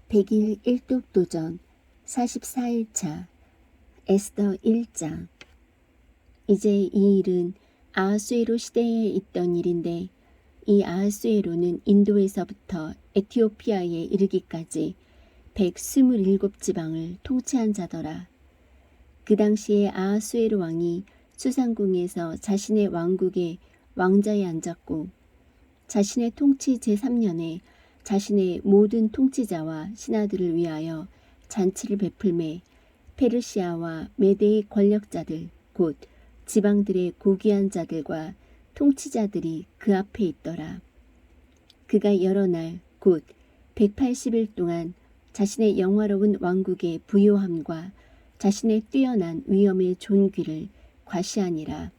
100일 1독도전 44일차 에스더 1장. 이제 이 일은 아하수에로 시대에 있던 일인데, 이 아하수에로는 인도에서부터 에티오피아에 이르기까지 127지방을 통치한 자더라. 그 당시에 아하수에로 왕이 수상궁에서 자신의 왕국의 왕자에 앉았고, 자신의 통치 제3년에 자신의 모든 통치자와 신하들을 위하여 잔치를 베풀매 페르시아와 메대의 권력자들 곧 지방들의 고귀한 자들과 통치자들이 그 앞에 있더라. 그가 여러 날 곧 180일 동안 자신의 영화로운 왕국의 부요함과 자신의 뛰어난 위엄의 존귀를 과시하니라.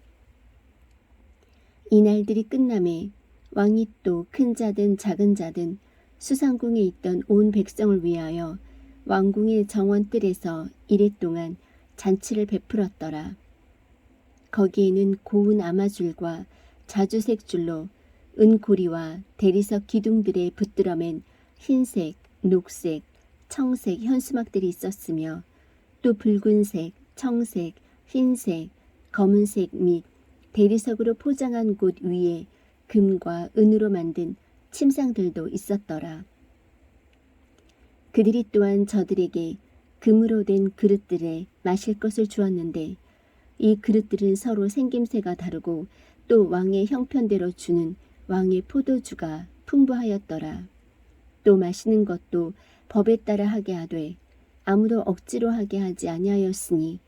이 날들이 끝남에 왕이 또 큰 자든 작은 자든 수상궁에 있던 온 백성을 위하여 왕궁의 정원뜰에서 이레 동안 잔치를 베풀었더라. 거기에는 고운 아마줄과 자주색 줄로 은고리와 대리석 기둥들에 붙들어 맨 흰색, 녹색, 청색 현수막들이 있었으며, 또 붉은색, 청색, 흰색, 검은색 및 대리석으로 포장한 곳 위에 금과 은으로 만든 침상들도 있었더라. 그들이 또한 저들에게 금으로 된 그릇들에 마실 것을 주었는데, 이 그릇들은 서로 생김새가 다르고 또 왕의 형편대로 주는 왕의 포도주가 풍부하였더라. 또 마시는 것도 법에 따라 하게 하되 아무도 억지로 하게 하지 아니하였으니,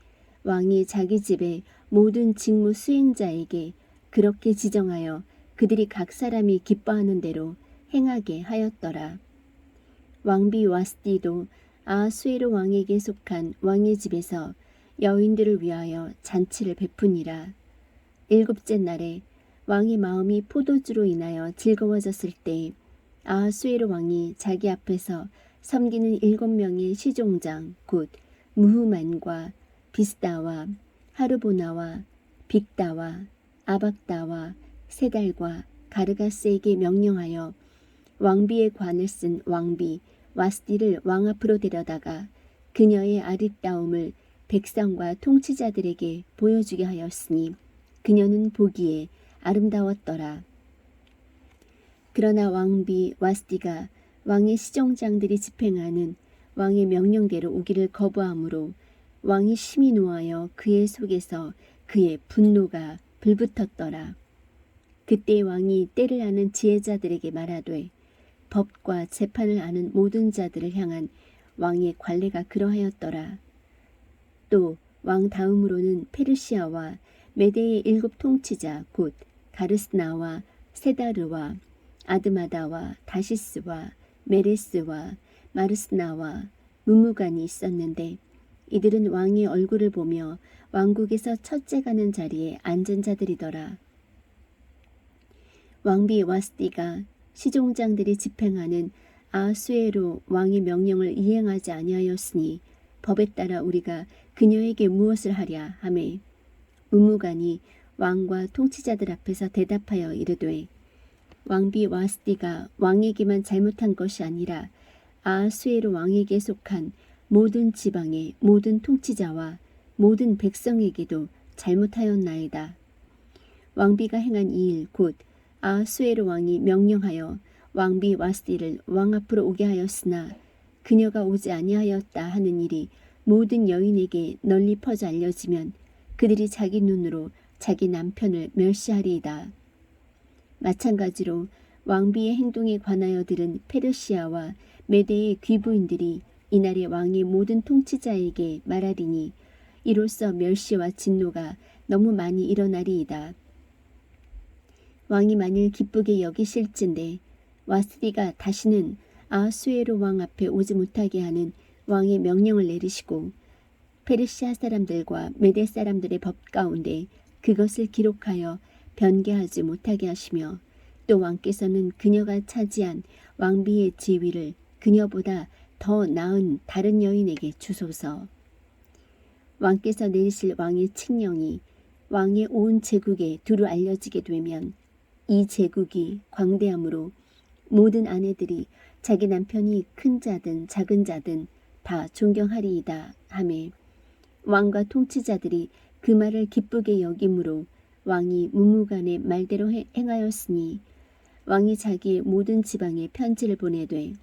왕이 자기 집의 모든 직무 수행자에게 그렇게 지정하여 그들이 각 사람이 기뻐하는 대로 행하게 하였더라. 왕비 와스디도 아하수에로 왕에게 속한 왕의 집에서 여인들을 위하여 잔치를 베푸니라. 7째 날에 왕의 마음이 포도주로 인하여 즐거워졌을 때 아하수에로 왕이 자기 앞에서 섬기는 7명의 시종장 곧 무후만과 비스다와 하르보나와 빅다와 아박다와 세달과 가르가스에게 명령하여 왕비의 관을 쓴 왕비 와스디를 왕 앞으로 데려다가 그녀의 아리따움을 백성과 통치자들에게 보여주게 하였으니, 그녀는 보기에 아름다웠더라. 그러나 왕비 와스디가 왕의 시종장들이 집행하는 왕의 명령대로 오기를 거부하므로 왕이 심히 노하여 그의 속에서 그의 분노가 불붙었더라. 그때 왕이 때를 아는 지혜자들에게 말하되, 법과 재판을 아는 모든 자들을 향한 왕의 관례가 그러하였더라. 또 왕 다음으로는 페르시아와 메대의 7 통치자 곧 가르스나와 세다르와 아드마다와 다시스와 메레스와 마르스나와 무무간이 있었는데, 이들은 왕의 얼굴을 보며 왕국에서 첫째 가는 자리에 앉은 자들이더라. 왕비 와스디가 시종장들이 집행하는 아하수에로 왕의 명령을 이행하지 아니하였으니 법에 따라 우리가 그녀에게 무엇을 하랴 하매, 무무간이 왕과 통치자들 앞에서 대답하여 이르되, 왕비 와스디가 왕에게만 잘못한 것이 아니라 아하수에로 왕에게 속한 모든 지방의 모든 통치자와 모든 백성에게도 잘못하였나이다. 왕비가 행한 이 일 곧 아하수에로 왕이 명령하여 왕비 와스디를 왕 앞으로 오게 하였으나 그녀가 오지 아니하였다 하는 일이 모든 여인에게 널리 퍼져 알려지면 그들이 자기 눈으로 자기 남편을 멸시하리이다. 마찬가지로 왕비의 행동에 관하여 들은 페르시아와 메대의 귀부인들이 이날의 왕의 모든 통치자에게 말하리니, 이로써 멸시와 진노가 너무 많이 일어나리이다. 왕이 만일 기쁘게 여기실진데 와스디가 다시는 아하수에로 왕 앞에 오지 못하게 하는 왕의 명령을 내리시고, 페르시아 사람들과 메대 사람들의 법 가운데 그것을 기록하여 변개하지 못하게 하시며, 또 왕께서는 그녀가 차지한 왕비의 지위를 그녀보다 더 나은 다른 여인에게 주소서. 왕께서 내리실 왕의 칙령이 왕의 온 제국에 두루 알려지게 되면 이 제국이 광대함으로 모든 아내들이 자기 남편이 큰 자든 작은 자든 다 존경하리이다 하매 왕과 통치자들이 그 말을 기쁘게 여김으로 왕이 문무간의 말대로 행하였으니 왕이 자기의 모든 지방에 편지를 보내되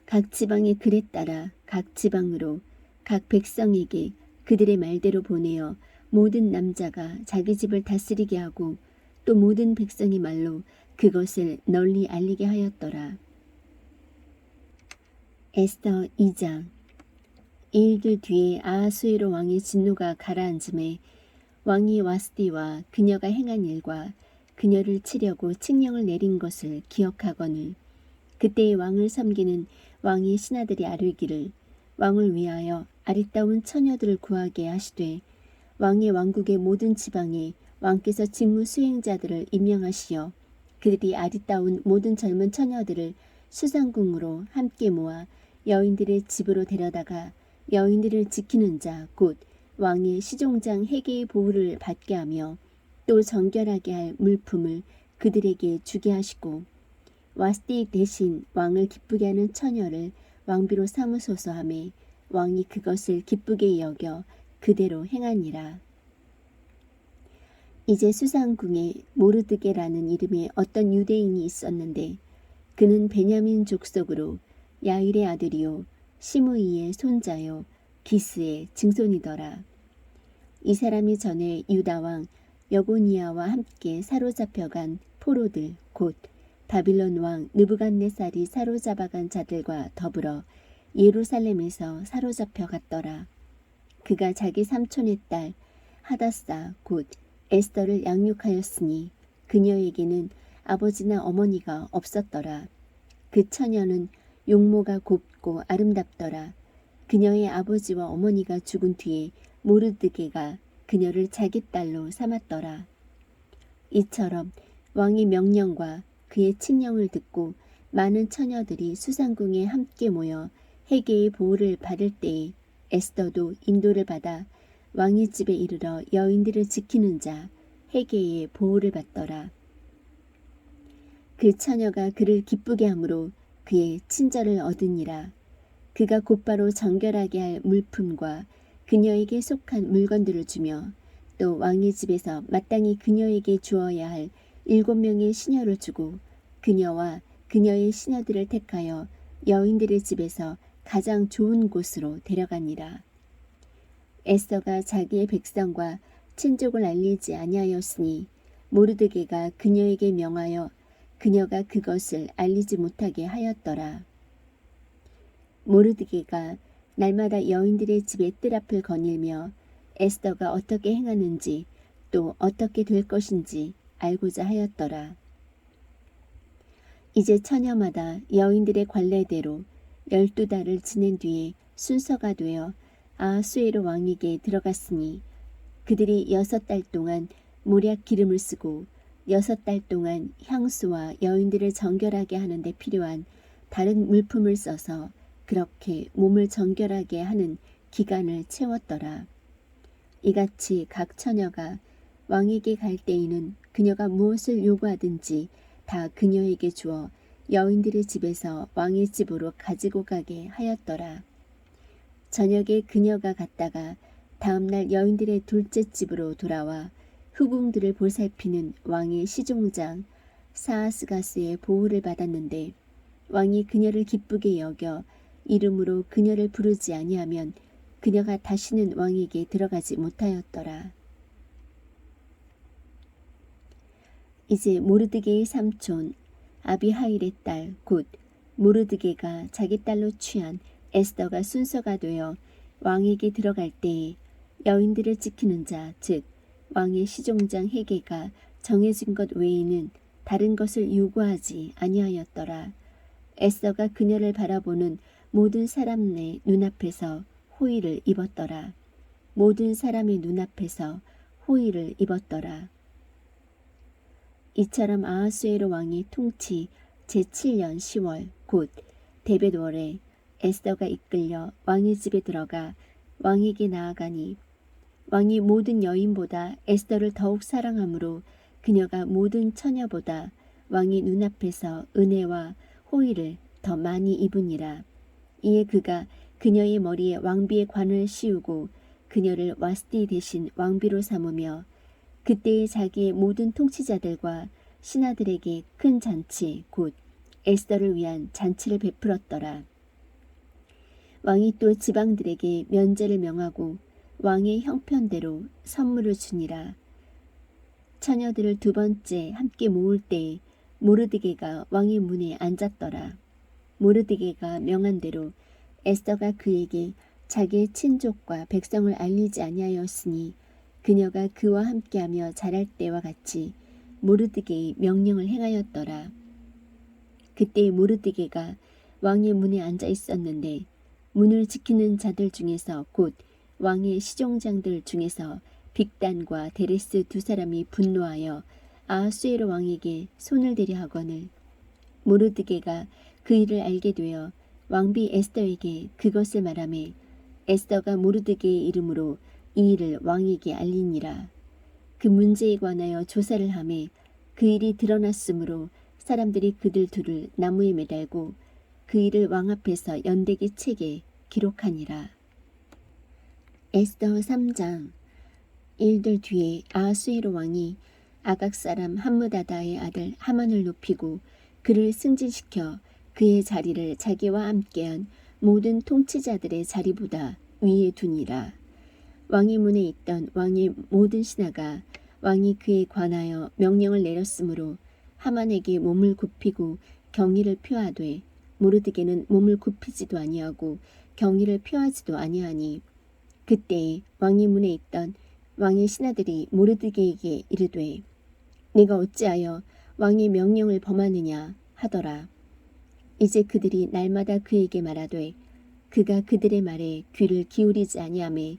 각 지방의 글에 따라 각 지방으로 각 백성에게 그들의 말대로 보내어 모든 남자가 자기 집을 다스리게 하고 또 모든 백성의 말로 그것을 널리 알리게 하였더라. 에스더 2장. 이 일들 뒤에 아하수에로 왕의 진노가 가라앉음에 왕이 와스디와 그녀가 행한 일과 그녀를 치려고 칙령을 내린 것을 기억하거늘 그때의 왕을 섬기는 왕의 신하들이 아뢰기를 왕을 위하여 아리따운 처녀들을 구하게 하시되 왕의 왕국의 모든 지방에 왕께서 직무 수행자들을 임명하시어 그들이 아리따운 모든 젊은 처녀들을 수상궁으로 함께 모아 여인들의 집으로 데려다가 여인들을 지키는 자 곧 왕의 시종장 해계의 보호를 받게 하며 또 정결하게 할 물품을 그들에게 주게 하시고 와스디 대신 왕을 기쁘게 하는 처녀를 왕비로 삼으소서 하매 왕이 그것을 기쁘게 여겨 그대로 행하니라. 이제 수상궁에 모르드게라는 이름의 어떤 유대인이 있었는데 그는 베냐민 족속으로 야일의 아들이요 시므이의 손자요 기스의 증손이더라. 이 사람이 전에 유다왕 여고니아와 함께 사로잡혀간 포로들 곧 바빌론 왕 느부갓네살이 사로잡아간 자들과 더불어 예루살렘에서 사로잡혀 갔더라. 그가 자기 삼촌의 딸 하다사 곧 에스더를 양육하였으니 그녀에게는 아버지나 어머니가 없었더라. 그 처녀는 용모가 곱고 아름답더라. 그녀의 아버지와 어머니가 죽은 뒤에 모르드게가 그녀를 자기 딸로 삼았더라. 이처럼 왕의 명령과 그의 칙령을 듣고 많은 처녀들이 수상궁에 함께 모여 해계의 보호를 받을 때에 에스더도 인도를 받아 왕의 집에 이르러 여인들을 지키는 자 해계의 보호를 받더라. 그 처녀가 그를 기쁘게 하므로 그의 친절을 얻으니라. 그가 곧바로 정결하게 할 물품과 그녀에게 속한 물건들을 주며 또 왕의 집에서 마땅히 그녀에게 주어야 할 7명의 시녀를 주고 그녀와 그녀의 시녀들을 택하여 여인들의 집에서 가장 좋은 곳으로 데려가니라. 에스더가 자기의 백성과 친족을 알리지 아니하였으니 모르드게가 그녀에게 명하여 그녀가 그것을 알리지 못하게 하였더라. 모르드게가 날마다 여인들의 집에 뜰 앞을 거닐며 에스더가 어떻게 행하는지 또 어떻게 될 것인지 알고자 하였더라. 이제 처녀마다 여인들의 관례대로 12달을 지낸 뒤에 순서가 되어 아하수에로 왕에게 들어갔으니 그들이 6달 동안 모략 기름을 쓰고 6달 동안 향수와 여인들을 정결하게 하는 데 필요한 다른 물품을 써서 그렇게 몸을 정결하게 하는 기간을 채웠더라. 이같이 각 처녀가 왕에게 갈 때에는 그녀가 무엇을 요구하든지 다 그녀에게 주어 여인들의 집에서 왕의 집으로 가지고 가게 하였더라. 저녁에 그녀가 갔다가 다음날 여인들의 둘째 집으로 돌아와 후궁들을 보살피는 왕의 시종장 사하스가스의 보호를 받았는데 왕이 그녀를 기쁘게 여겨 이름으로 그녀를 부르지 아니하면 그녀가 다시는 왕에게 들어가지 못하였더라. 이제 모르드게의 삼촌 아비하일의 딸 곧 모르드게가 자기 딸로 취한 에스더가 순서가 되어 왕에게 들어갈 때에 여인들을 지키는 자 즉 왕의 시종장 해계가 정해진 것 외에는 다른 것을 요구하지 아니하였더라. 에스더가 그녀를 바라보는 모든 사람의 눈앞에서 호의를 입었더라. 모든 사람의 눈앞에서 호의를 입었더라. 이처럼 아하수에로 왕의 통치 제7년 10월 곧 데벳월에 에스더가 이끌려 왕의 집에 들어가 왕에게 나아가니 왕이 모든 여인보다 에스더를 더욱 사랑하므로 그녀가 모든 처녀보다 왕의 눈앞에서 은혜와 호의를 더 많이 입으니라. 이에 그가 그녀의 머리에 왕비의 관을 씌우고 그녀를 와스티 대신 왕비로 삼으며 그때의 자기의 모든 통치자들과 신하들에게 큰 잔치 곧 에스더를 위한 잔치를 베풀었더라. 왕이 또 지방들에게 면제를 명하고 왕의 형편대로 선물을 주니라. 처녀들을 두 번째 함께 모을 때에 모르드게가 왕의 문에 앉았더라. 모르드게가 명한 대로 에스더가 그에게 자기의 친족과 백성을 알리지 아니하였으니 그녀가 그와 함께하며 자랄 때와 같이 모르드게의 명령을 행하였더라. 그때 모르드게가 왕의 문에 앉아 있었는데 문을 지키는 자들 중에서 곧 왕의 시종장들 중에서 빅단과 데레스 두 사람이 분노하여 아하수에로 왕에게 손을 대려 하거늘 모르드게가 그 일을 알게 되어 왕비 에스더에게 그것을 말하매 에스더가 모르드게의 이름으로 이 일을 왕에게 알리니라. 그 문제에 관하여 조사를 하매 그 일이 드러났으므로 사람들이 그들 둘을 나무에 매달고 그 일을 왕 앞에서 연대기 책에 기록하니라. 에스더 3장. 일들 뒤에 아하수에로 왕이 아각 사람 함므다다의 아들 하만을 높이고 그를 승진시켜 그의 자리를 자기와 함께한 모든 통치자들의 자리보다 위에 두니라. 왕의 문에 있던 왕의 모든 신하가 왕이 그에 관하여 명령을 내렸으므로 하만에게 몸을 굽히고 경의를 표하되 모르드게는 몸을 굽히지도 아니하고 경의를 표하지도 아니하니 그때에 왕의 문에 있던 왕의 신하들이 모르드게에게 이르되 네가 어찌하여 왕의 명령을 범하느냐 하더라. 이제 그들이 날마다 그에게 말하되 그가 그들의 말에 귀를 기울이지 아니하매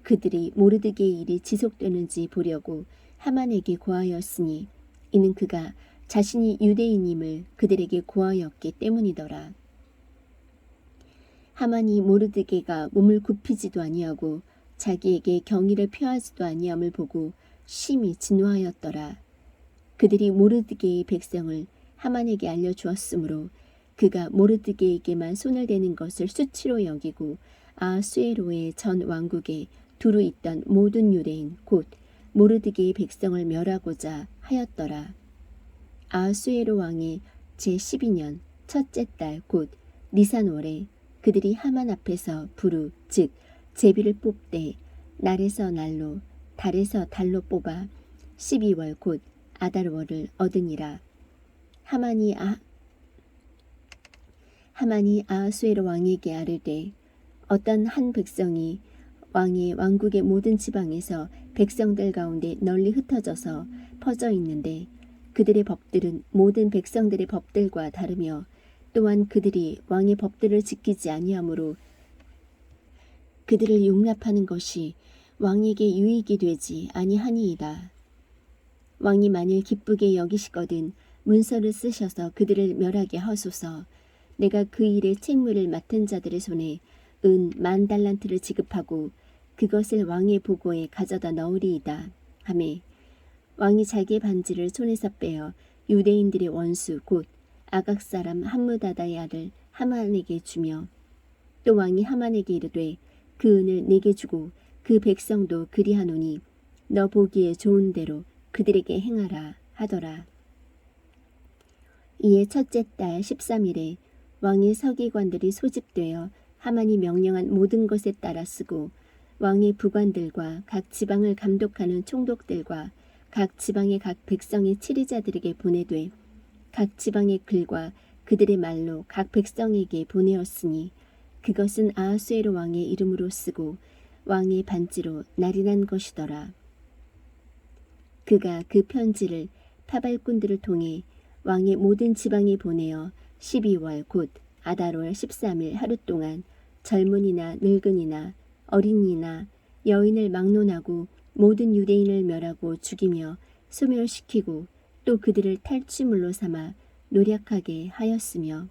그들이 모르드게의 일이 지속되는지 보려고 하만에게 고하였으니 이는 그가 자신이 유대인임을 그들에게 고하였기 때문이더라. 하만이 모르드게가 몸을 굽히지도 아니하고 자기에게 경의를 표하지도 아니함을 보고 심히 진노하였더라. 그들이 모르드게의 백성을 하만에게 알려주었으므로 그가 모르드게에게만 손을 대는 것을 수치로 여기고 아하수에로의 전 왕국에 두루 있던 모든 유대인 곧 모르드게의 백성을 멸하고자 하였더라. 아하수에로 왕의 제12년 첫째 달 곧 니산월에 그들이 하만 앞에서 부르 즉 제비를 뽑되 날에서 날로 달에서 달로 뽑아 12월 곧 아달월을 얻으니라. 하만이 아하수에로 왕에게 아뢰되 어떤 한 백성이 왕의 왕국의 모든 지방에서 백성들 가운데 널리 흩어져서 퍼져 있는데 그들의 법들은 모든 백성들의 법들과 다르며 또한 그들이 왕의 법들을 지키지 아니하므로 그들을 용납하는 것이 왕에게 유익이 되지 아니하니이다. 왕이 만일 기쁘게 여기시거든 문서를 쓰셔서 그들을 멸하게 하소서. 내가 그 일의 책무를 맡은 자들의 손에 은 10,000달란트를 지급하고 그것을 왕의 보고에 가져다 넣으리이다 하매 왕이 자기의 반지를 손에서 빼어 유대인들의 원수 곧 아각 사람 함므다다의 아들 하만에게 주며 또 왕이 하만에게 이르되 그 은을 내게 주고 그 백성도 그리하노니 너 보기에 좋은 대로 그들에게 행하라 하더라. 이에 첫째 달 13일에 왕의 서기관들이 소집되어 하만이 명령한 모든 것에 따라 쓰고 왕의 부관들과 각 지방을 감독하는 총독들과 각 지방의 각 백성의 치리자들에게 보내되 각 지방의 글과 그들의 말로 각 백성에게 보내었으니 그것은 아하수에로 왕의 이름으로 쓰고 왕의 반지로 날인한 것이더라. 그가 그 편지를 파발꾼들을 통해 왕의 모든 지방에 보내어 12월 곧 아달월 13일 하루 동안 젊은이나 늙은이나 어린이나 여인을 막론하고 모든 유대인을 멸하고 죽이며 소멸시키고 또 그들을 탈취물로 삼아 노략하게 하였으며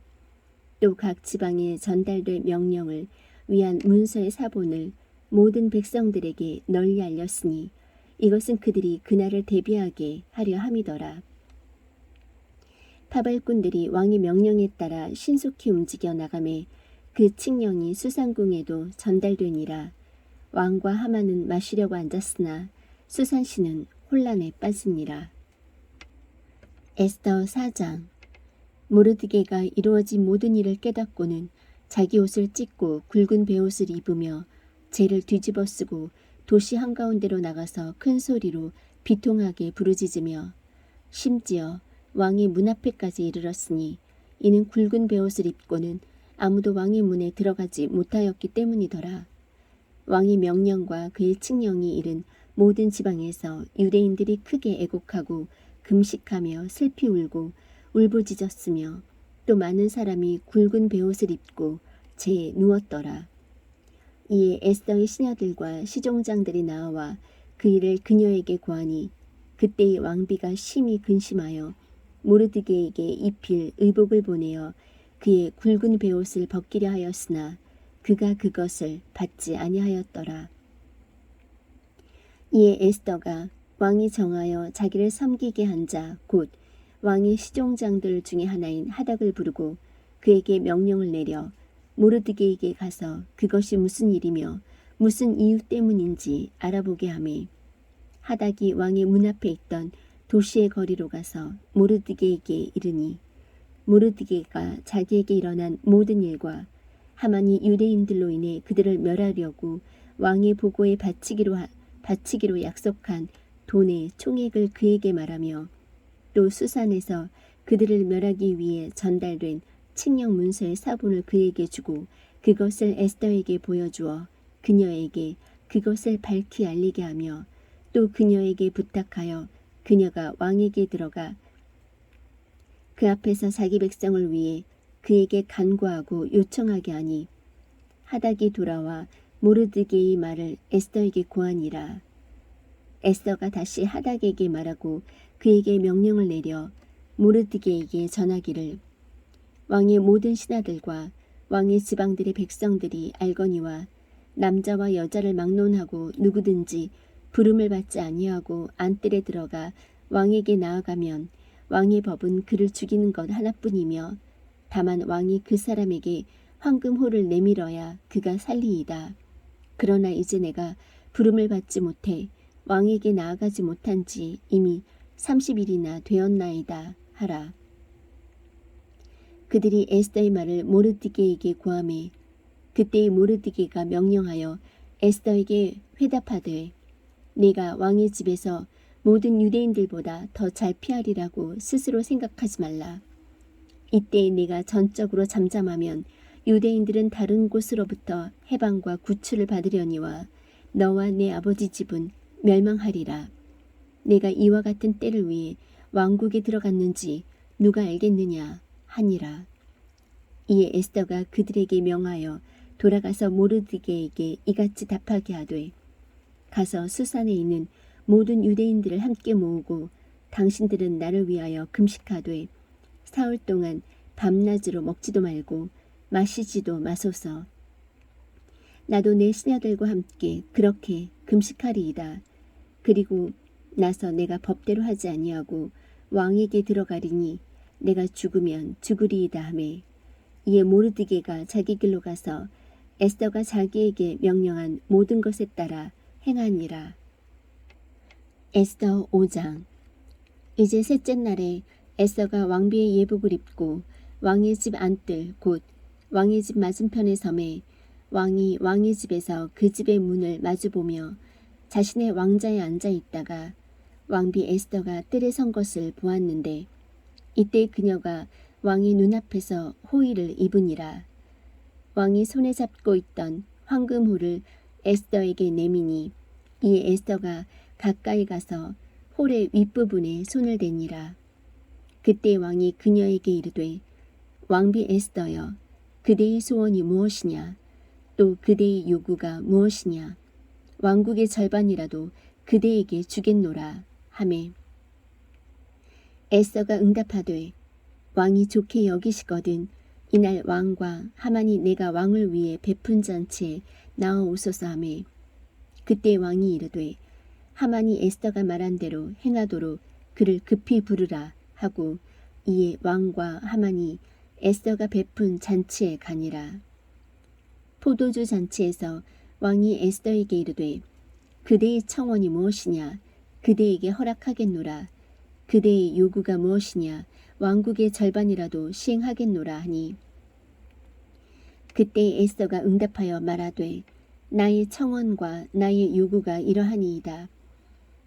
또 각 지방에 전달될 명령을 위한 문서의 사본을 모든 백성들에게 널리 알렸으니 이것은 그들이 그날을 대비하게 하려 함이더라. 파발꾼들이 왕의 명령에 따라 신속히 움직여 나가매 그 칙령이 수산궁에도 전달되니라. 왕과 하만은 마시려고 앉았으나 수산시는 혼란에 빠지니라. 에스더 4장. 모르드게가 이루어진 모든 일을 깨닫고는 자기 옷을 찢고 굵은 베옷을 입으며 재를 뒤집어 쓰고 도시 한가운데로 나가서 큰 소리로 비통하게 부르짖으며 심지어 왕의 문 앞에까지 이르렀으니 이는 굵은 베옷을 입고는 아무도 왕의 문에 들어가지 못하였기 때문이더라. 왕의 명령과 그의 칙령이 이른 모든 지방에서 유대인들이 크게 애곡하고 금식하며 슬피 울고 울부짖었으며 또 많은 사람이 굵은 베옷을 입고 재에 누웠더라. 이에 에스더의 시녀들과 시종장들이 나와 그 일을 그녀에게 고하니 그때의 왕비가 심히 근심하여 모르드게에게 입힐 의복을 보내어 그의 굵은 베옷을 벗기려 하였으나 그가 그것을 받지 아니하였더라. 이에 에스더가 왕이 정하여 자기를 섬기게 한 자 곧 왕의 시종장들 중에 하나인 하닥을 부르고 그에게 명령을 내려 모르드게에게 가서 그것이 무슨 일이며 무슨 이유 때문인지 알아보게 하매 하닥이 왕의 문 앞에 있던 도시의 거리로 가서 모르드게에게 이르니 모르드게가 자기에게 일어난 모든 일과 하만이 유대인들로 인해 그들을 멸하려고 왕의 보고에 바치기로 약속한 돈의 총액을 그에게 말하며 또 수산에서 그들을 멸하기 위해 전달된 칙령 문서의 사본을 그에게 주고 그것을 에스더에게 보여주어 그녀에게 그것을 밝히 알리게 하며 또 그녀에게 부탁하여 그녀가 왕에게 들어가 그 앞에서 자기 백성을 위해 그에게 간구하고 요청하게 하니 하닥이 돌아와 모르드게의 말을 에스더에게 고하니라. 에스더가 다시 하닥에게 말하고 그에게 명령을 내려 모르드게에게 전하기를 왕의 모든 신하들과 왕의 지방들의 백성들이 알거니와 남자와 여자를 막론하고 누구든지 부름을 받지 아니하고 안뜰에 들어가 왕에게 나아가면 왕의 법은 그를 죽이는 것 하나뿐이며 다만 왕이 그 사람에게 황금호를 내밀어야 그가 살리이다. 그러나 이제 내가 부름을 받지 못해 왕에게 나아가지 못한 지 이미 30일이나 되었나이다 하라. 그들이 에스더의 말을 모르드게에게 고하매 그때의 모르드게가 명령하여 에스더에게 회답하되 네가 왕의 집에서 모든 유대인들보다 더 잘 피하리라고 스스로 생각하지 말라. 이때 네가 전적으로 잠잠하면 유대인들은 다른 곳으로부터 해방과 구출을 받으려니와 너와 내 아버지 집은 멸망하리라. 내가 이와 같은 때를 위해 왕국에 들어갔는지 누가 알겠느냐 하니라. 이에 에스더가 그들에게 명하여 돌아가서 모르드게에게 이같이 답하게 하되 가서 수산에 있는 모든 유대인들을 함께 모으고 당신들은 나를 위하여 금식하되 사흘 동안 밤낮으로 먹지도 말고 마시지도 마소서. 나도 내 시녀들과 함께 그렇게 금식하리이다. 그리고 나서 내가 법대로 하지 아니하고 왕에게 들어가리니 내가 죽으면 죽으리이다 하매 이에 모르드게가 자기 길로 가서 에스더가 자기에게 명령한 모든 것에 따라 행하니라. 에스더 5장. 이제 셋째 날에 에스더가 왕비의 예복을 입고 왕의 집 안뜰 곧 왕의 집 맞은편에 서매 왕이 왕의 집에서 그 집의 문을 마주보며 자신의 왕자에 앉아 있다가 왕비 에스더가 뜰에 선 것을 보았는데 이때 그녀가 왕의 눈앞에서 호의를 입으니라. 왕이 손에 잡고 있던 황금호를 에스더에게 내미니 이에 에스더가 가까이 가서 홀의 윗부분에 손을 대니라. 그때 왕이 그녀에게 이르되 왕비 에스더여 그대의 소원이 무엇이냐 또 그대의 요구가 무엇이냐 왕국의 절반이라도 그대에게 주겠노라 하매 에스더가 응답하되 왕이 좋게 여기시거든 이날 왕과 하만이 내가 왕을 위해 베푼 잔치에 나아오소서 하매 그때 왕이 이르되 하만이 에스더가 말한 대로 행하도록 그를 급히 부르라 하고 이에 왕과 하만이 에스더가 베푼 잔치에 가니라. 포도주 잔치에서 왕이 에스더에게 이르되 그대의 청원이 무엇이냐 그대에게 허락하겠노라. 그대의 요구가 무엇이냐 왕국의 절반이라도 시행하겠노라 하니 그때 에스더가 응답하여 말하되 나의 청원과 나의 요구가 이러하니이다.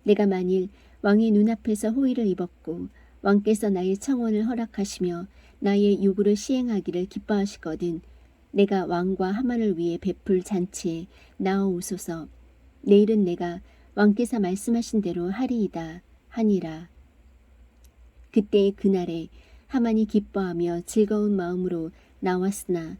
내가 만일 왕의 눈앞에서 호의를 입었고 왕께서 나의 청원을 허락하시며 나의 요구를 시행하기를 기뻐하시거든 내가 왕과 하만을 위해 베풀 잔치에 나아오소서. 내일은 내가 왕께서 말씀하신 대로 하리이다 하니라. 그때 그날에 하만이 기뻐하며 즐거운 마음으로 나왔으나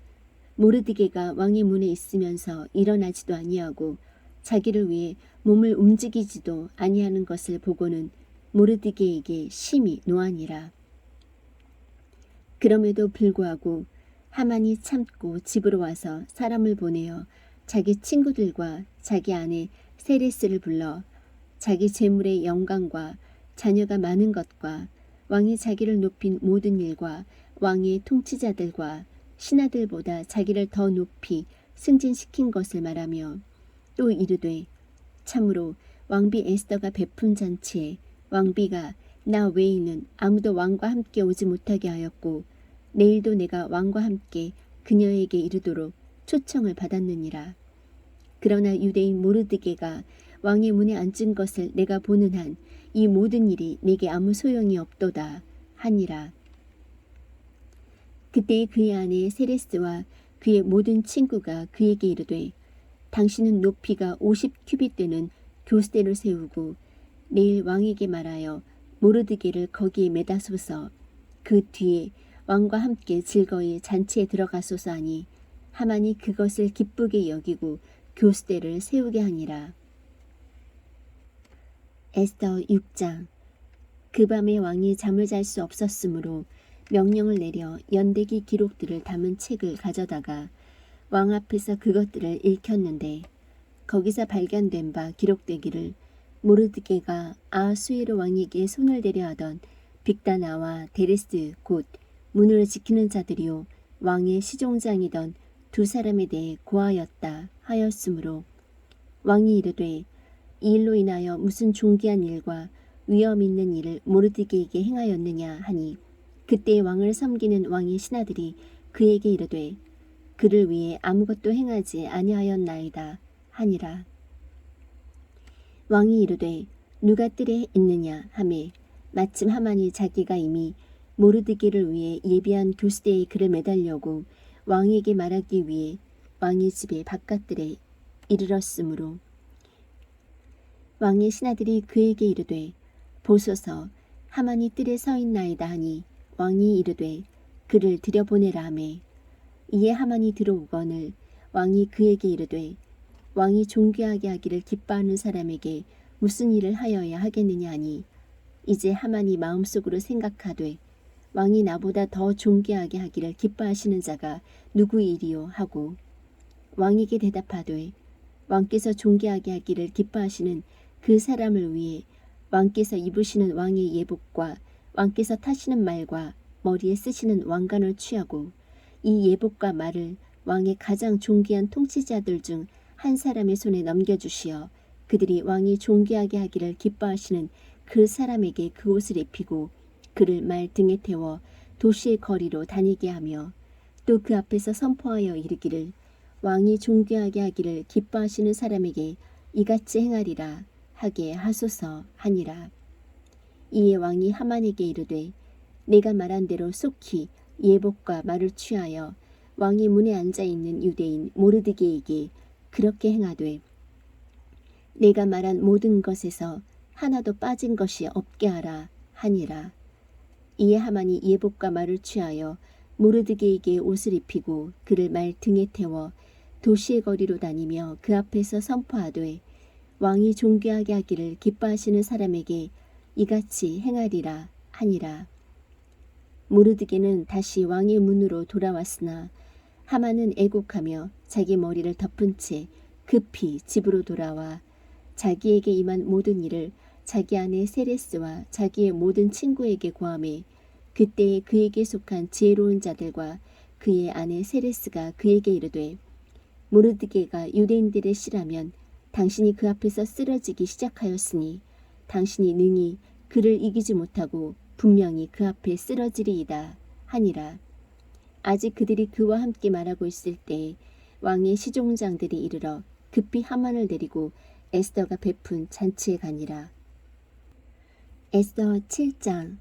모르드게가 왕의 문에 있으면서 일어나지도 아니하고 자기를 위해 몸을 움직이지도 아니하는 것을 보고는 모르드게에게 심히 노하니라. 그럼에도 불구하고 하만이 참고 집으로 와서 사람을 보내어 자기 친구들과 자기 아내 세레스를 불러 자기 재물의 영광과 자녀가 많은 것과 왕이 자기를 높인 모든 일과 왕의 통치자들과 신하들보다 자기를 더 높이 승진시킨 것을 말하며 또 이르되 참으로 왕비 에스더가 베푼 잔치에 왕비가 나 외에는 아무도 왕과 함께 오지 못하게 하였고 내일도 내가 왕과 함께 그녀에게 이르도록 초청을 받았느니라. 그러나 유대인 모르드게가 왕의 문에 앉은 것을 내가 보는 한 이 모든 일이 내게 아무 소용이 없도다 하니라. 그때 그의 아내 세레스와 그의 모든 친구가 그에게 이르되 당신은 높이가 50규빗 되는 교스대를 세우고 내일 왕에게 말하여 모르드게를 거기에 매다소서. 그 뒤에 왕과 함께 즐거이 잔치에 들어가소서 하니 하만이 그것을 기쁘게 여기고 교스대를 세우게 하니라. 에스더 6장. 그 밤에 왕이 잠을 잘 수 없었으므로 명령을 내려 연대기 기록들을 담은 책을 가져다가 왕 앞에서 그것들을 읽혔는데 거기서 발견된 바 기록되기를 모르드게가 아하수에로 왕에게 손을 대려 하던 빅다나와 데레스 곧 문을 지키는 자들이요 왕의 시종장이던 두 사람에 대해 고하였다 하였으므로 왕이 이르되 이 일로 인하여 무슨 존귀한 일과 위엄 있는 일을 모르드게에게 행하였느냐 하니 그때 왕을 섬기는 왕의 신하들이 그에게 이르되 그를 위해 아무것도 행하지 아니하였나이다 하니라. 왕이 이르되 누가 뜰에 있느냐 하매 마침 하만이 자기가 이미 모르드게를 위해 예비한 교스대에 그를 매달려고 왕에게 말하기 위해 왕의 집의 바깥들에 이르렀으므로 왕의 신하들이 그에게 이르되 보소서 하만이 뜰에 서 있나이다 하니 왕이 이르되 그를 들여보내라 하매 이에 하만이 들어오거늘 왕이 그에게 이르되 왕이 존귀하게 하기를 기뻐하는 사람에게 무슨 일을 하여야 하겠느냐 하니 이제 하만이 마음속으로 생각하되 왕이 나보다 더 존귀하게 하기를 기뻐하시는 자가 누구이리요 하고 왕에게 대답하되 왕께서 존귀하게 하기를 기뻐하시는 그 사람을 위해 왕께서 입으시는 왕의 예복과 왕께서 타시는 말과 머리에 쓰시는 왕관을 취하고 이 예복과 말을 왕의 가장 존귀한 통치자들 중 한 사람의 손에 넘겨주시어 그들이 왕이 존귀하게 하기를 기뻐하시는 그 사람에게 그 옷을 입히고 그를 말 등에 태워 도시의 거리로 다니게 하며 또 그 앞에서 선포하여 이르기를 왕이 존귀하게 하기를 기뻐하시는 사람에게 이같이 행하리라 하게 하소서 하니라. 이에 왕이 하만에게 이르되 내가 말한 대로 속히 예복과 말을 취하여 왕이 문에 앉아있는 유대인 모르드게에게 그렇게 행하되 내가 말한 모든 것에서 하나도 빠진 것이 없게 하라 하니라. 이에 하만이 예복과 말을 취하여 모르드게에게 옷을 입히고 그를 말 등에 태워 도시의 거리로 다니며 그 앞에서 선포하되 왕이 존귀하게 하기를 기뻐하시는 사람에게 이같이 행하리라 하니라. 모르드게는 다시 왕의 문으로 돌아왔으나 하만은 애곡하며 자기 머리를 덮은 채 급히 집으로 돌아와 자기에게 임한 모든 일을 자기 아내 세레스와 자기의 모든 친구에게 고하매 그때에 그에게 속한 지혜로운 자들과 그의 아내 세레스가 그에게 이르되 모르드게가 유대인들의 씨라면 당신이 그 앞에서 쓰러지기 시작하였으니 당신이 능히 그를 이기지 못하고 분명히 그 앞에 쓰러지리이다 하니라. 아직 그들이 그와 함께 말하고 있을 때에 왕의 시종장들이 이르러 급히 하만을 데리고 에스더가 베푼 잔치에 가니라. 에스더 7장.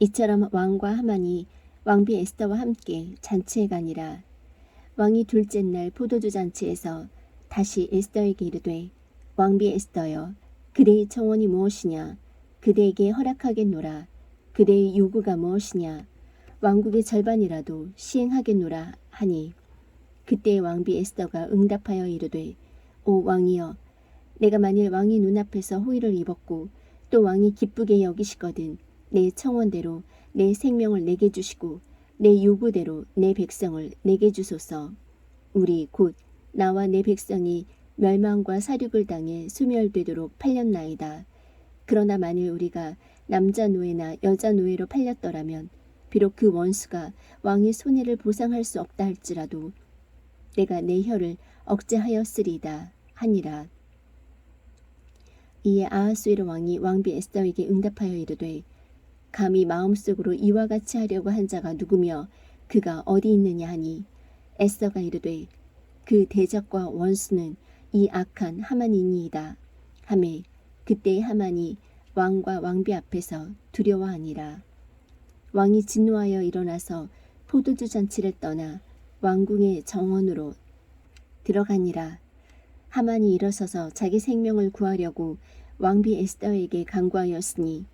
이처럼 왕과 하만이 왕비 에스더와 함께 잔치에 가니라. 왕이 둘째 날 포도주 잔치에서 다시 에스더에게 이르되 왕비 에스더여 그대의 청원이 무엇이냐 그대에게 허락하겠노라 그대의 요구가 무엇이냐 왕국의 절반이라도 시행하겠노라 하니 그때 왕비 에스더가 응답하여 이르되 오 왕이여 내가 만일 왕의 눈앞에서 호의를 입었고 또 왕이 기쁘게 여기시거든 내 청원대로 내 생명을 내게 주시고 내 요구대로 내 백성을 내게 주소서. 우리 곧 나와 내 백성이 멸망과 사륙을 당해 소멸되도록 팔렸나이다. 그러나 만일 우리가 남자 노예나 여자 노예로 팔렸더라면 비록 그 원수가 왕의 손해를 보상할 수 없다 할지라도 내가 내 혀를 억제하였으리이다 하니라. 이에 아하수에로 왕이 왕비 에스더에게 응답하여 이르되 감히 마음속으로 이와 같이 하려고 한 자가 누구며 그가 어디 있느냐 하니 에스더가 이르되 그 대적과 원수는 이 악한 하만이니이다 하매 그때 하만이 왕과 왕비 앞에서 두려워하니라. 왕이 진노하여 일어나서 포도주 잔치를 떠나 왕궁의 정원으로 들어가니라. 하만이 일어서서 자기 생명을 구하려고 왕비 에스더에게 간구하였으니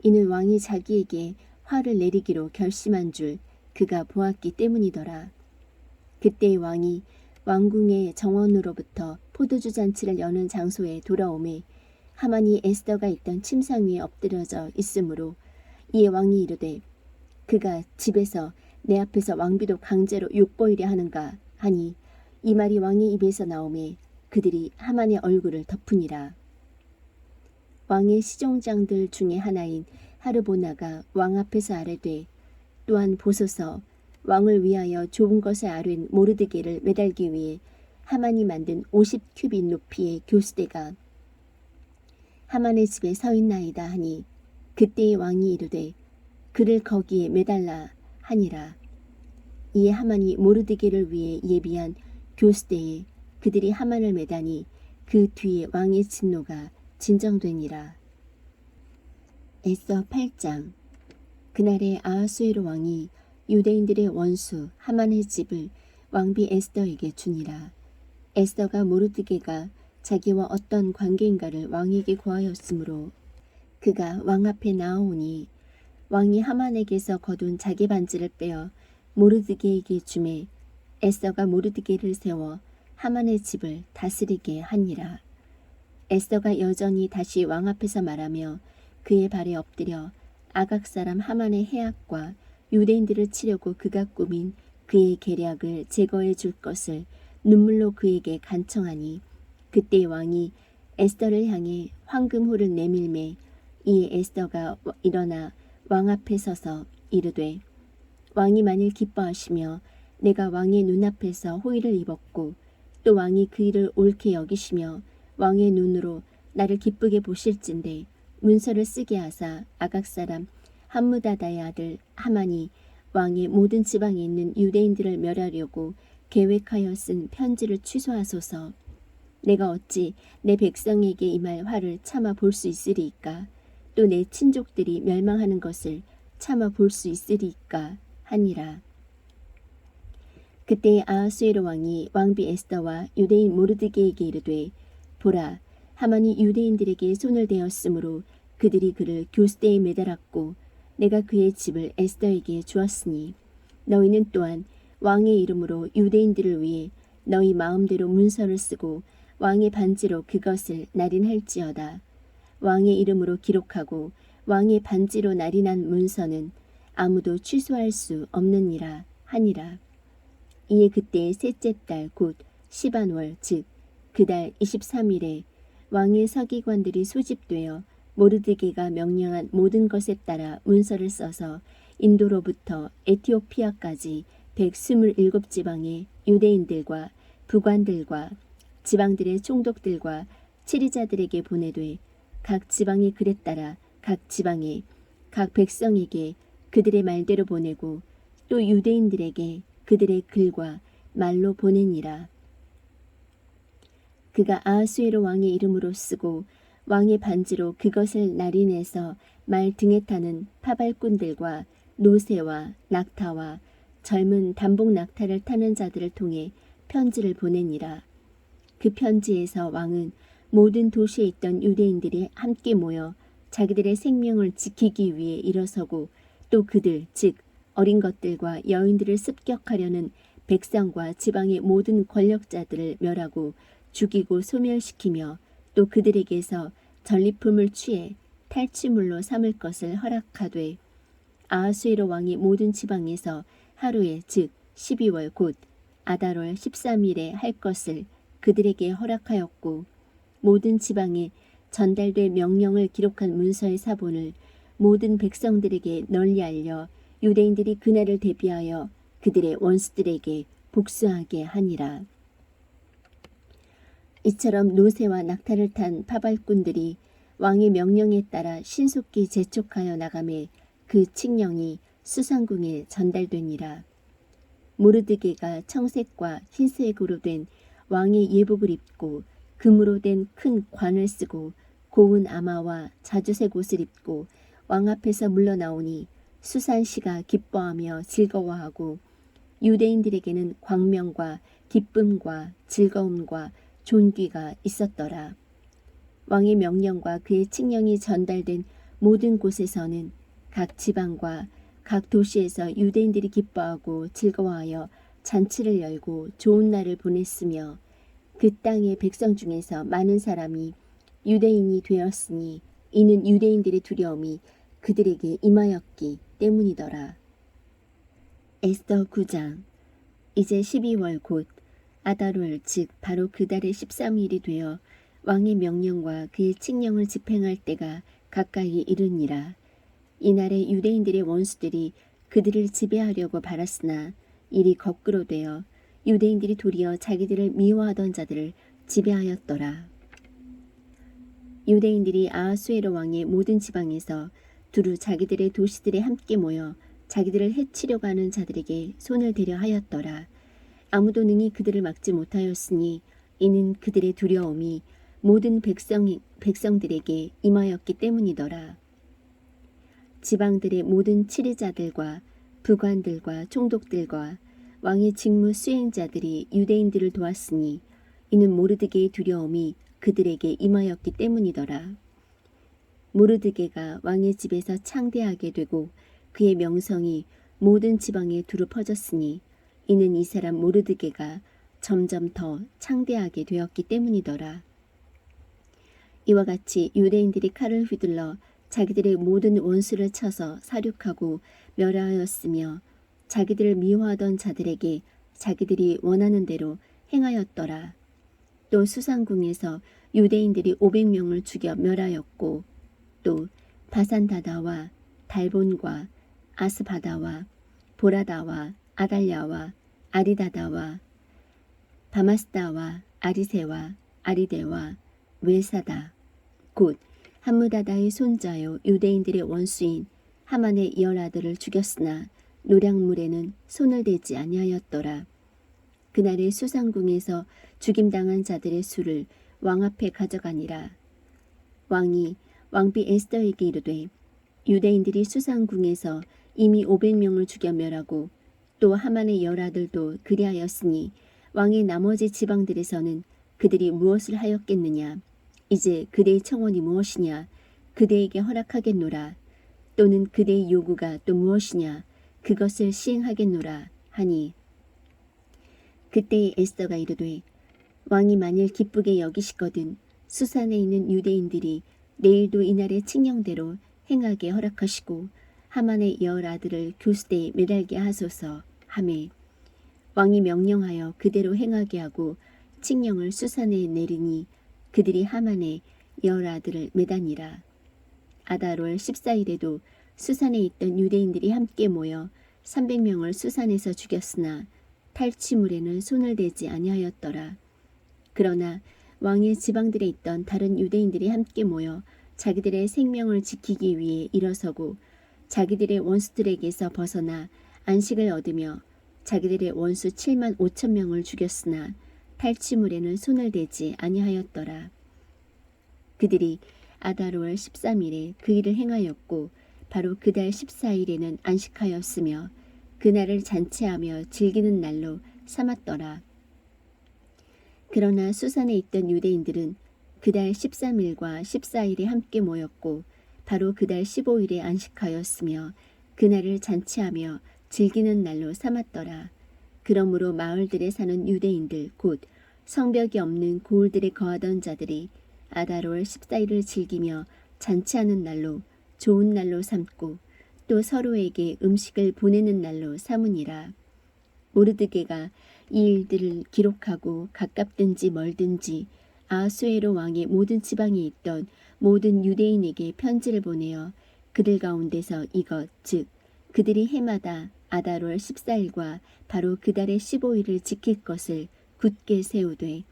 이는 왕이 자기에게 화를 내리기로 결심한 줄 그가 보았기 때문이더라. 그때 왕이 왕궁의 정원으로부터 포도주 잔치를 여는 장소에 돌아오매 하만이 에스더가 있던 침상 위에 엎드려져 있으므로 이에 왕이 이르되 그가 집에서 내 앞에서 왕비도 강제로 욕보이려 하는가 하니 이 말이 왕의 입에서 나오매 그들이 하만의 얼굴을 덮으니라. 왕의 시종장들 중에 하나인 하르보나가 왕 앞에서 아뢰되 또한 보소서 왕을 위하여 좁은 것에 아뢰인 모르드게를 매달기 위해 하만이 만든 50큐빗 높이의 교수대가 하만의 집에 서 있나이다 하니 그때의 왕이 이르되 그를 거기에 매달라 하니라. 이에 하만이 모르드게를 위해 예비한 교수대에 그들이 하만을 매다니 그 뒤에 왕의 진노가 진정되니라. 에스더 8장. 그날에 아하수에로 왕이 유대인들의 원수 하만의 집을 왕비 에스더에게 주니라. 에스더가 모르드게가 자기와 어떤 관계인가를 왕에게 고하였으므로 그가 왕 앞에 나아오니 왕이 하만에게서 거둔 자기 반지를 빼어 모르드게에게 주매 에스더가 모르드게를 세워 하만의 집을 다스리게 하니라. 에스더가 여전히 다시 왕 앞에서 말하며 그의 발에 엎드려 아각 사람 하만의 해악과 유대인들을 치려고 그가 꾸민 그의 계략을 제거해 줄 것을 눈물로 그에게 간청하니 그때 왕이 에스더를 향해 황금호를 내밀매 이에 에스더가 일어나 왕 앞에 서서 이르되 왕이 만일 기뻐하시며 내가 왕의 눈앞에서 호의를 입었고 또 왕이 그 일을 옳게 여기시며 왕의 눈으로 나를 기쁘게 보실진대 문서를 쓰게 하사 아각 사람 함무다다의 아들 하만이 왕의 모든 지방에 있는 유대인들을 멸하려고 계획하여 쓴 편지를 취소하소서. 내가 어찌 내 백성에게 임할 화를 참아 볼 수 있으리이까 또 내 친족들이 멸망하는 것을 참아 볼 수 있으리이까 하니라. 그때 아하수에로 왕이 왕비 에스더와 유대인 모르드게에게 이르되 보라 하만이 유대인들에게 손을 대었으므로 그들이 그를 교수대에 매달았고 내가 그의 집을 에스더에게 주었으니 너희는 또한 왕의 이름으로 유대인들을 위해 너희 마음대로 문서를 쓰고 왕의 반지로 그것을 날인할지어다. 왕의 이름으로 기록하고 왕의 반지로 날인한 문서는 아무도 취소할 수 없느니라 하니라. 이에 그때 셋째 달 곧 시반월 즉 그달 23일에 왕의 서기관들이 소집되어 모르드게가 명령한 모든 것에 따라 문서를 써서 인도로부터 에티오피아까지 127지방의 유대인들과 부관들과 지방들의 총독들과 치리자들에게 보내되 각 지방의 글에 따라 각 지방의 각 백성에게 그들의 말대로 보내고 또 유대인들에게 그들의 글과 말로 보내니라. 그가 아하수에로 왕의 이름으로 쓰고 왕의 반지로 그것을 날인해서 말 등에 타는 파발꾼들과 노새와 낙타와 젊은 단복 낙타를 타는 자들을 통해 편지를 보내니라. 그 편지에서 왕은 모든 도시에 있던 유대인들이 함께 모여 자기들의 생명을 지키기 위해 일어서고 또 그들 즉 어린 것들과 여인들을 습격하려는 백성과 지방의 모든 권력자들을 멸하고 죽이고 소멸시키며 또 그들에게서 전리품을 취해 탈취물로 삼을 것을 허락하되 아하수에로 왕이 모든 지방에서 하루에 즉 12월 곧 아달월 13일에 할 것을 그들에게 허락하였고 모든 지방에 전달될 명령을 기록한 문서의 사본을 모든 백성들에게 널리 알려 유대인들이 그날을 대비하여 그들의 원수들에게 복수하게 하니라. 이처럼 노새와 낙타를 탄 파발꾼들이 왕의 명령에 따라 신속히 재촉하여 나가매 그 칙령이 수상궁에 전달되니라. 모르드게가 청색과 흰색으로 된 왕의 예복을 입고 금으로 된 큰 관을 쓰고 고운 아마와 자주색 옷을 입고 왕 앞에서 물러나오니 수산시가 기뻐하며 즐거워하고 유대인들에게는 광명과 기쁨과 즐거움과 존귀가 있었더라. 왕의 명령과 그의 칙령이 전달된 모든 곳에서는 각 지방과 각 도시에서 유대인들이 기뻐하고 즐거워하여 잔치를 열고 좋은 날을 보냈으며 그 땅의 백성 중에서 많은 사람이 유대인이 되었으니 이는 유대인들의 두려움이 그들에게 임하였기 때문이더라. 에스더 9장. 이제 12월 곧 아달월 즉 바로 그 달의 13일이 되어 왕의 명령과 그의 칙령을 집행할 때가 가까이 이르니라. 이날에 유대인들의 원수들이 그들을 지배하려고 바랐으나 일이 거꾸로 되어 유대인들이 도리어 자기들을 미워하던 자들을 지배하였더라. 유대인들이 아하수에로 왕의 모든 지방에서 두루 자기들의 도시들에 함께 모여 자기들을 해치려고 하는 자들에게 손을 대려 하였더라. 아무도 능히 그들을 막지 못하였으니 이는 그들의 두려움이 모든 백성들에게 임하였기 때문이더라. 지방들의 모든 치리자들과 부관들과 총독들과 왕의 직무 수행자들이 유대인들을 도왔으니 이는 모르드게의 두려움이 그들에게 임하였기 때문이더라. 모르드게가 왕의 집에서 창대하게 되고 그의 명성이 모든 지방에 두루 퍼졌으니 이는 이 사람 모르드게가 점점 더 창대하게 되었기 때문이더라. 이와 같이 유대인들이 칼을 휘둘러 자기들의 모든 원수를 쳐서 사륙하고 멸하였으며 자기들을 미워하던 자들에게 자기들이 원하는 대로 행하였더라. 또 수상궁에서 유대인들이 500명을 죽여 멸하였고 또 바산다다와 달본과 아스바다와 보라다와 아달랴와 아리다다와 바마스다와 아리세와 아리데와 웨사다 곧 함무다다의 손자요 유대인들의 원수인 하만의 열아들을 죽였으나 노략물에는 손을 대지 아니하였더라. 그날의 수상궁에서 죽임당한 자들의 수를 왕 앞에 가져가니라. 왕이 왕비 에스더에게 이르되 유대인들이 수상궁에서 이미 500명을 죽여 멸하고 또 하만의 열아들도 그리하였으니 왕의 나머지 지방들에서는 그들이 무엇을 하였겠느냐. 이제 그대의 청원이 무엇이냐. 그대에게 허락하겠노라. 또는 그대의 요구가 또 무엇이냐. 그것을 시행하겠노라 하니 그때에 에스더가 이르되 왕이 만일 기쁘게 여기시거든 수산에 있는 유대인들이 내일도 이날의 칙령대로 행하게 허락하시고 하만의 열 아들을 교수대에 매달게 하소서 하매 왕이 명령하여 그대로 행하게 하고 칙령을 수산에 내리니 그들이 하만의 열 아들을 매다니라. 아달월 14일에도 수산에 있던 유대인들이 함께 모여 300명을 수산에서 죽였으나 탈취물에는 손을 대지 아니하였더라. 그러나 왕의 지방들에 있던 다른 유대인들이 함께 모여 자기들의 생명을 지키기 위해 일어서고 자기들의 원수들에게서 벗어나 안식을 얻으며 자기들의 원수 7만 5천 명을 죽였으나 탈취물에는 손을 대지 아니하였더라. 그들이 아다롤 13일에 그 일을 행하였고 바로 그달 14일에는 안식하였으며 그날을 잔치하며 즐기는 날로 삼았더라. 그러나 수산에 있던 유대인들은 그달 13일과 14일에 함께 모였고 바로 그달 15일에 안식하였으며 그날을 잔치하며 즐기는 날로 삼았더라. 그러므로 마을들에 사는 유대인들 곧 성벽이 없는 고을들에 거하던 자들이 아다롤 14일을 즐기며 잔치하는 날로 좋은 날로 삼고 또 서로에게 음식을 보내는 날로 삼으니라. 모르드게가 이 일들을 기록하고 가깝든지 멀든지 아하수에로 왕의 모든 지방에 있던 모든 유대인에게 편지를 보내어 그들 가운데서 이것 즉 그들이 해마다 아다롤 14일과 바로 그달의 15일을 지킬 것을 굳게 세우되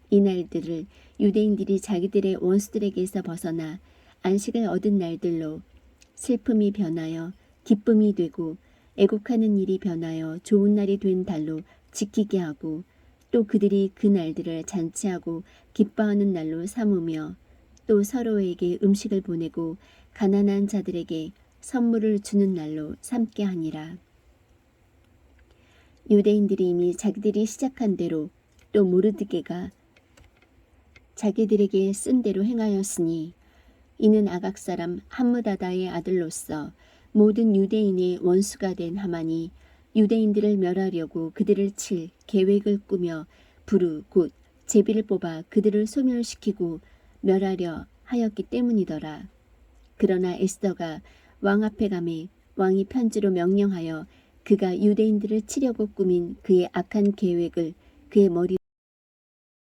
이 날들을 유대인들이 자기들의 원수들에게서 벗어나 안식을 얻은 날들로 슬픔이 변하여 기쁨이 되고 애곡하는 일이 변하여 좋은 날이 된 달로 지키게 하고 또 그들이 그 날들을 잔치하고 기뻐하는 날로 삼으며 또 서로에게 음식을 보내고 가난한 자들에게 선물을 주는 날로 삼게 하니라. 유대인들이 이미 자기들이 시작한 대로 또 모르드게가 자기들에게 쓴 대로 행하였으니 이는 아각 사람 함므다다의 아들로서 모든 유대인의 원수가 된 하만이 유대인들을 멸하려고 그들을 칠 계획을 꾸며 부르 곧 제비를 뽑아 그들을 소멸시키고 멸하려 하였기 때문이더라. 그러나 에스더가 왕 앞에 가매 왕이 편지로 명령하여 그가 유대인들을 치려고 꾸민 그의 악한 계획을 그의 머리